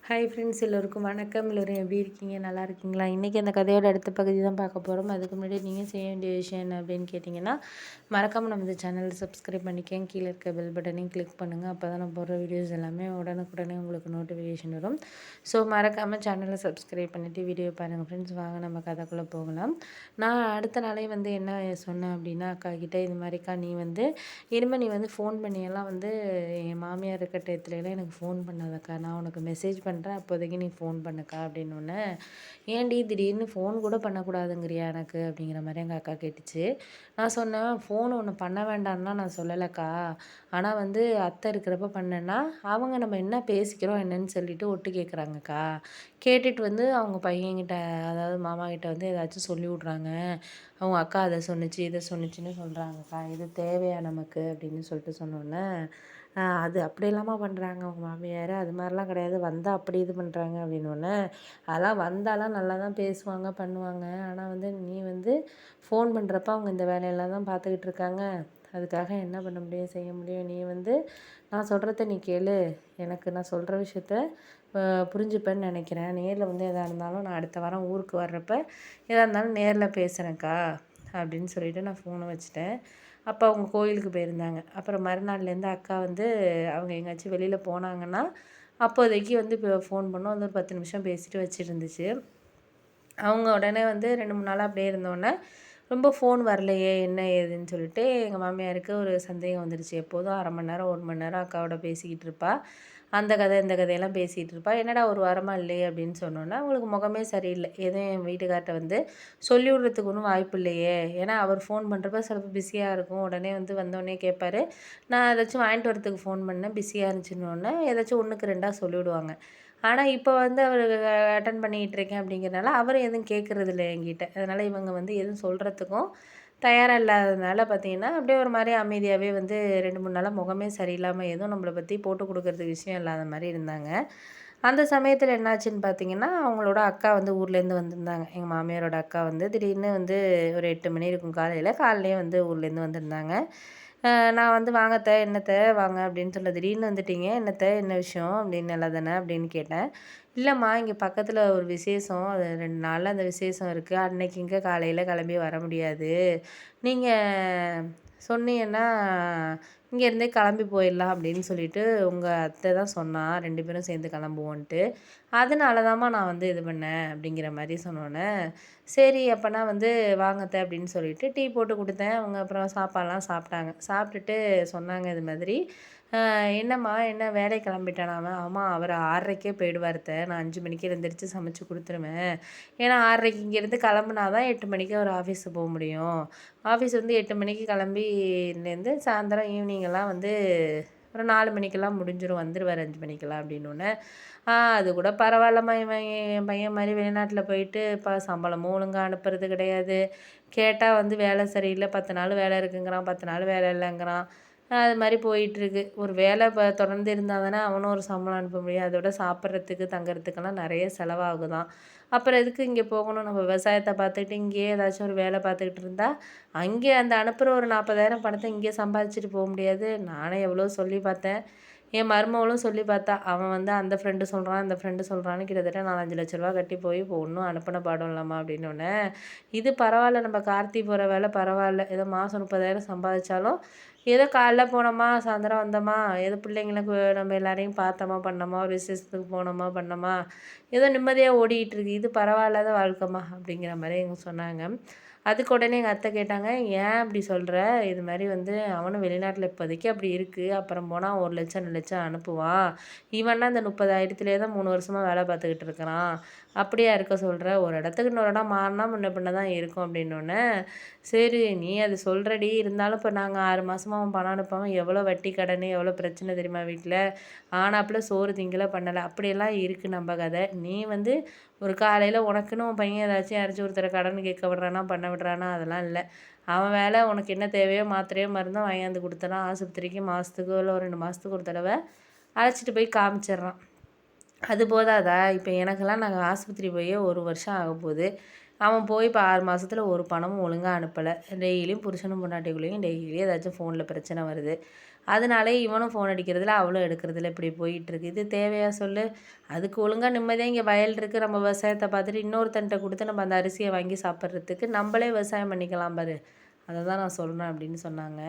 Hi friends, எல்லோருக்கும் வணக்கம். எல்லோரும் எப்படி இருக்கீங்க? நல்லா இருக்கீங்களா? இன்றைக்கி அந்த கதையோட அடுத்த பகுதி தான் பார்க்க போகிறோம். அதுக்கு முன்னாடி நீங்கள் செய்ய வேண்டிய விஷயம் என்ன அப்படின்னு கேட்டிங்கன்னா, மறக்காமல் நம்ம இந்த சேனலை சப்ஸ்கிரைப் பண்ணிக்கங்க. கீழே இருக்க பெல் பட்டனையும் கிளிக் பண்ணுங்கள். அப்போ தான் நான் போடுற வீடியோஸ் எல்லாமே உடனுக்குடனே உங்களுக்கு நோட்டிஃபிகேஷன் வரும். ஸோ மறக்காமல் சேனலை சப்ஸ்கிரைப் பண்ணிவிட்டு வீடியோ பாருங்கள் ஃப்ரெண்ட்ஸ். வாங்க நம்ம கதைக்குள்ளே போகலாம். நான் அடுத்த நாளே என்ன சொன்னேன் அப்படின்னா, அக்கா கிட்டே இது மாதிரிக்கா இனிமேல் நீ ஃபோன் பண்ணியெல்லாம் என் மாமியார் இருக்க டயத்துலலாம் எனக்கு ஃபோன் பண்ணாதக்கா, நான் உனக்கு மெசேஜ் பண்ணுறேன், அப்போதைக்கு நீ ஃபோன் பண்ணுக்கா அப்படின்னோடனே, ஏன்டி திடீர்னு ஃபோன் கூட பண்ணக்கூடாதுங்கிறியா எனக்கு அப்படிங்கிற மாதிரி எங்கள் அக்கா கேட்டுச்சு. நான் சொன்னேன், ஃபோன் ஒன்று பண்ண வேண்டாம்லாம் நான் சொல்லலைக்கா, ஆனால் அத்தை இருக்கிறப்ப பண்ணேன்னா அவங்க நம்ம என்ன பேசிக்கிறோம் என்னன்னு சொல்லிட்டு ஒட்டு கேட்குறாங்கக்கா. கேட்டுட்டு அவங்க பையன்கிட்ட, அதாவது மாமா கிட்ட ஏதாச்சும் சொல்லி விட்றாங்க, அவங்க அக்கா அதை சொன்னிச்சு இதை சொன்னிச்சுன்னு சொல்கிறாங்கக்கா, இது தேவையா நமக்கு அப்படின்னு சொல்லிட்டு சொன்னோன்னே, அது அப்படி இல்லாமல் பண்ணுறாங்க அவங்க மாமியார், அது மாதிரிலாம் கிடையாது, வந்தால் அப்படி இது பண்ணுறாங்க அப்படின்னோடனே, அதெல்லாம் வந்தாலாம் நல்லா தான் பேசுவாங்க பண்ணுவாங்க, ஆனால் நீ ஃபோன் பண்ணுறப்ப அவங்க இந்த வேலையெல்லாம் தான் பார்த்துக்கிட்டு இருக்காங்க, அதுக்காக என்ன பண்ண முடியும் செய்ய முடியும், நீ நான் சொல்கிறத நீ கேளு, எனக்கு நான் சொல்கிற விஷயத்த புரிஞ்சுப்பேன்னு நினைக்கிறேன், நேரில் எதாக இருந்தாலும் நான் அடுத்த வாரம் ஊருக்கு வர்றப்ப எதாக இருந்தாலும் நேரில் பேசுகிறேன்க்கா அப்படின்னு சொல்லிவிட்டு நான் ஃபோனை வச்சுட்டேன். அப்போ அவங்க கோயிலுக்கு போயிருந்தாங்க. அப்புறம் மறுநாள்லேருந்து அக்கா அவங்க எங்கேயாச்சும் வெளியில் போனாங்கன்னா அப்போதைக்கு இப்போ ஃபோன் பண்ணோம், ஒரு 10 நிமிஷம் பேசிட்டு வச்சுருந்துச்சு. அவங்க உடனே 2, 3 நாளாக அப்படியே இருந்தோடனே, ரொம்ப ஃபோன் வரலையே என்ன ஏதுன்னு சொல்லிட்டு எங்கள் மாமியாருக்கு ஒரு சந்தேகம் வந்துடுச்சு. எப்போதும் 1/2 மணி நேரம் 1 மணி நேரம் அக்காவோட பேசிக்கிட்டு இருப்பா, அந்த கதை இந்த கதையெல்லாம் பேசிகிட்டு இருப்பா, என்னடா ஒரு வாரமாக இல்லையே அப்படின்னு சொன்னோன்னே, அவங்களுக்கு முகமே சரியில்லை. எதுவும் என் வீட்டுக்கார்ட்ட சொல்லி விட்றதுக்கு ஒன்றும் வாய்ப்பு இல்லையே, ஏன்னா அவர் ஃபோன் பண்ணுறப்ப சிலப்போ பிஸியாக இருக்கும், உடனே வந்தோடனே கேட்பாரு, நான் ஏதாச்சும் வாங்கிட்டு வரத்துக்கு ஃபோன் பண்ணேன் பிஸியாக இருந்துச்சுன்னொன்னே ஏதாச்சும் 1க்கு 2ஆக சொல்லிவிடுவாங்க. ஆனால் இப்போ அவர் அட்டன் பண்ணிக்கிட்டு இருக்கேன் அப்படிங்கிறனால அவர் எதுவும் கேட்குறதில்ல என்கிட்ட. அதனால் இவங்க எதுவும் சொல்கிறதுக்கும் தயாராக இல்லாததுனால பார்த்தீங்கன்னா, அப்படியே ஒரு மாதிரி அமைதியாகவே 2, 3 நாளாக முகமே சரியில்லாமல் எதுவும் நம்மளை பற்றி போட்டு கொடுக்குறதுக்கு விஷயம் இல்லாத மாதிரி இருந்தாங்க. அந்த சமயத்தில் என்னாச்சுன்னு பார்த்தீங்கன்னா, அவங்களோட அக்கா ஊர்லேருந்து வந்திருந்தாங்க. எங்கள் மாமியாரோட அக்கா திடீர்னு ஒரு 8 மணி இருக்கும் காலையிலேயே ஊர்லேருந்து வந்திருந்தாங்க. நான் வாங்க அத்தை, என்ன அத்தை வாங்க அப்படின்னு சொல்ல, திடீர்னு வந்துட்டீங்க, என்ன அத்தை என்ன விஷயம் அப்படின்னு, நல்லா தானே அப்படின்னு கேட்டேன். இல்லைம்மா, இங்கே பக்கத்தில் ஒரு விசேஷம், அது 2 நாளில் அந்த விசேஷம் இருக்குது, அன்னைக்கு இங்கே காலையில் கிளம்பி வர முடியாது, நீங்கள் சொன்னீங்கன்னா இங்கேருந்தே கிளம்பி போயிடலாம் அப்படின்னு சொல்லிட்டு உங்கள் அத்தை தான் சொன்னா, 2 பேரும் சேர்ந்து கிளம்புவோன்ட்டு, அதனால தாம்மா நான் இது பண்ணேன் அப்படிங்கிற மாதிரி சொன்னோன்னே, சரி அப்போனா வாங்க அத்தை அப்படின்னு சொல்லிட்டு டீ போட்டு கொடுத்தேன். அவங்க அப்புறம் சாப்பாடெலாம் சாப்பிட்டாங்க. சாப்பிட்டுட்டு சொன்னாங்க இது மாதிரி, என்னம்மா என்ன வேலைக்கு கிளம்பிட்டானா அவன்? ஆமாம், அவர் 6:30க்கே போயிடுவார் அத்தை, நான் 5 மணிக்கு எழுந்திரிச்சு சமைச்சு கொடுத்துருவேன், ஏன்னா 6:30க்கு இங்கேருந்து கிளம்புனா தான் 8 மணிக்கு அவர் ஆஃபீஸுக்கு போக முடியும், ஆஃபீஸ் 8 மணிக்கு கிளம்பிலேருந்து சாயந்தரம் ஈவினிங்கெல்லாம் ஒரு 4 மணிக்கெல்லாம் முடிஞ்சிடும், வந்துடுவார் 5 மணிக்கெல்லாம் அப்படின்னோடனே, அது கூட பரவாயில்லம்மா, இவன் என் பையன் மாதிரி வெளிநாட்டில் போயிட்டு இப்போ சம்பளமும் ஒழுங்காக அனுப்புறது கிடையாது, கேட்டால் வேலை சரியில்லை, 10 நாள் வேலை இருக்குங்கிறான், 10 நாள் வேலை இல்லைங்கிறான், அது மாதிரி போயிட்டுருக்கு. ஒரு வேலை இப்போ தொடர்ந்து இருந்தால் தானே அவனும் ஒரு சம்பளம் அனுப்ப முடியும், அதோட சாப்பிட்றதுக்கு தங்குறதுக்கெல்லாம் நிறைய செலவாகுதான், அப்புறம் எதுக்கு இங்கே போகணும், நம்ம விவசாயத்தை பார்த்துக்கிட்டு இங்கேயே ஏதாச்சும் ஒரு வேலை பார்த்துக்கிட்டு இருந்தால், அங்கே அந்த அனுப்புகிற ஒரு 40,000 பணத்தை இங்கே சம்பாதிச்சுட்டு போக முடியாது. நானே எவ்வளோ சொல்லி பார்த்தேன், என் மருமகளும் சொல்லி பார்த்தா, அவன் அந்த ஃப்ரெண்டு சொல்கிறான் இந்த ஃப்ரெண்டு சொல்கிறான்னு கிட்டத்தட்ட 4, 5 லட்ச ரூபா கட்டி போய் இப்போ ஒன்றும் அனுப்பின பாடம் இல்லாமா அப்படின்னோடனே, இது பரவாயில்ல, நம்ம கார்த்தி போகிற வேலை பரவாயில்ல, ஏதோ மாதம் 30,000 சம்பாதிச்சாலும் ஏதோ காலைல போனோமா சாயந்தரம் வந்தோமா, ஏதோ பிள்ளைங்களுக்கு நம்ம எல்லாரையும் பார்த்தோமா பண்ணோமா, ஒரு விசேஷத்துக்கு போனோமா பண்ணோமா, ஏதோ நிம்மதியாக ஓடிக்கிட்டு இருக்கு, இது பரவாயில்லாத வாழ்க்கைமா அப்படிங்கிற மாதிரி எங்க சொன்னாங்க. அதுக்கு உடனே எங்கள் அத்தை கேட்டாங்க, ஏன் அப்படி சொல்கிற, இது மாதிரி அவனும் வெளிநாட்டில் இப்போதைக்கு அப்படி இருக்குது, அப்புறம் போனால் 1 லட்சம் 2 லட்சம் அனுப்புவான், இவன்னா இந்த 30,000த்துலேயே தான் 3 வருஷமாக வேலை பார்த்துக்கிட்டு இருக்கிறான், அப்படியா இருக்க சொல்கிற, ஒரு இடத்துக்கு இன்னொரு இடம் மாறினா முன்ன பின்ன தான் இருக்கும் அப்படின்னோடனே, சரி நீ அது சொல்கிறடி, இருந்தாலும் இப்போ நாங்கள் 6 மாதமாக அவன் பணம் அனுப்பாமல் எவ்வளோ வட்டி கடன் எவ்வளோ பிரச்சனை தெரியுமா வீட்டில், ஆனாப்புல சோறு திங்கலை பண்ணலை, அப்படியெல்லாம் இருக்குது நம்ம கதை, நீ ஒரு காலையில் உனக்குன்னு உன் பையன் ஏதாச்சும் யாராச்சும் ஒருத்தரை கடன் கேட்க விட்றானா பண்ண விட்றானா, அதெல்லாம் இல்லை, அவன் வேலை உனக்கு என்ன தேவையோ மாத்திரையோ மருந்தோ வாங்கியாந்து கொடுத்தனா, ஆஸ்பத்திரிக்கு மாதத்துக்கோ இல்லை ஒரு 2 மாதத்துக்கு ஒரு தடவை அழைச்சிட்டு போய் காமிச்சிட்றான், அது போதாதா, இப்போ எனக்கெல்லாம் நாங்கள் ஆஸ்பத்திரி போய் 1 வருஷம் ஆக போகுது, அவன் போய் இப்போ 6 மாதத்தில் ஒரு பணமும் ஒழுங்காக அனுப்பலை, டெய்லியும் புருஷனும் பொண்டாட்டிக்குள்ளேயும் டெய்லியும் ஏதாச்சும் ஃபோனில் பிரச்சனை வருது, அதனாலே இவனும் ஃபோன் அடிக்கிறதில்ல, அவளும் எடுக்கிறதில்ல. இப்படி போயிட்டுருக்கு. இது தேவையா சொல்லு? அதுக்கு ஒழுங்கா நிம்மதியா இங்கே வயல் இருக்குது, நம்ம விவசாயத்தை பார்த்துட்டு இன்னொருத்தன்ட்ட கொடுத்து நம்ம அந்த அரிசியை வாங்கி சாப்பிட்றதுக்கு நம்மளே விவசாயம் பண்ணிக்கலாம் பாரு. அதை தான் நான் சொல்கிறேன் அப்படின்னு சொன்னாங்க.